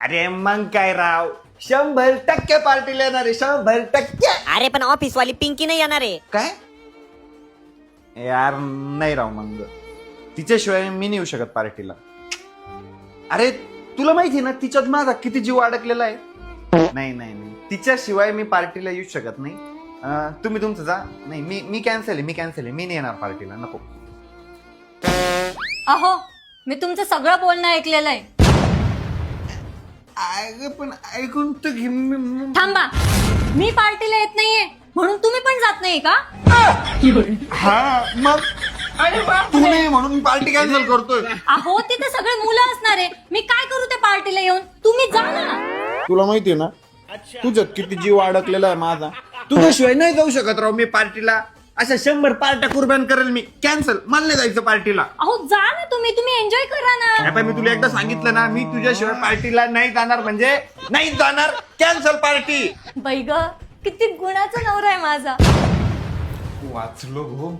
अरे मग काय राव, 100% पार्टीला येणार आहे, 100%. अरे पण ऑफिस वाली पिंकी नाही येणार आहे. काय यार, नाही राव, मग तिच्याशिवाय मी नाही येऊ शकत पार्टीला. अरे तुला माहिती ना तिच्यात माझा किती जीव अडकलेला आहे. नाही नाही नाही, तिच्याशिवाय मी पार्टीला येऊ शकत नाही. तुम्ही तुमचं जा. नाही, मी कॅन्सल आहे, मी नाही येणार पार्टीला, नको. अहो, मी तुमचं सगळं बोलणं ऐकलेलं आहे. अगं पण ऐकून तर घे. थांबा, मी पार्टीला येत नाहीये म्हणून तुम्ही पण जात नाही का? हा मग तू नाही म्हणून पार्टी कॅन्सल करतोय. अहो, तिथे सगळे मुलं असणार आहे, मी काय करू त्या पार्टीला येऊन? तुम्ही जा ना. तुला माहितीये ना तुझ्यात किती जीव अडकलेला आहे माझा. तुझ्याशिवाय नाही जाऊ शकत राव मी पार्टीला. अशा 100 पार्ट्या कुर्बान करेल मी. कॅन्सल, मला नाही जायचं पार्टीला. अहो, जा ना तुम्ही एन्जॉय करा ना. आता मी तुला एकदा सांगितलं ना, मी तुझ्याशिवाय पार्टीला नाही जाणार म्हणजे नाही जाणार. Cancel party. बाई ग, किती गुणाचा नवरा आहे माझा. वाचलो भाऊ.